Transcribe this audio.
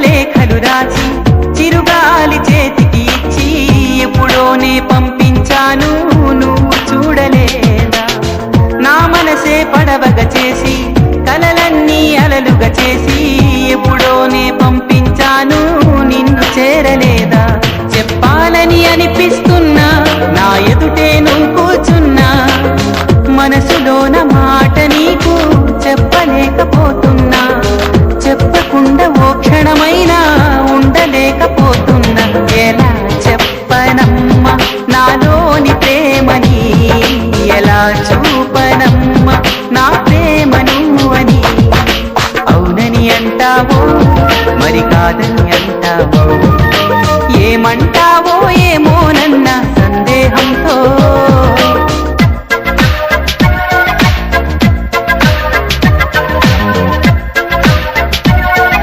లేఖలు రాసి చిరుగాలి చేతికి ఇచ్చి ఎప్పుడోనే పంపించాను నువ్వు చూడలేదా నా మనసే పడవగా చేసి కలలన్నీ అలలుగా చేసి ఎప్పుడోనే పంపించాను నిన్ను చేరలేదా చెప్పాలని అనిపిస్తున్నా నా ఎదుటే నువ్వు కూర్చున్నా మనసులోన మాట నీకు చెప్పలేకపోతున్నా చెప్పకుండా ఓ క్షణమైనా ఉండలేకపోతున్నా ఎలా చెప్పనమ్మా నాలోని ప్రేమని ఎలా చూపనమ్మా నా ప్రేమ నువ్వని అవునని అంటావో మరి కాదని అంటావో ఏమంటావో ఏమోనన్న సందేహంతో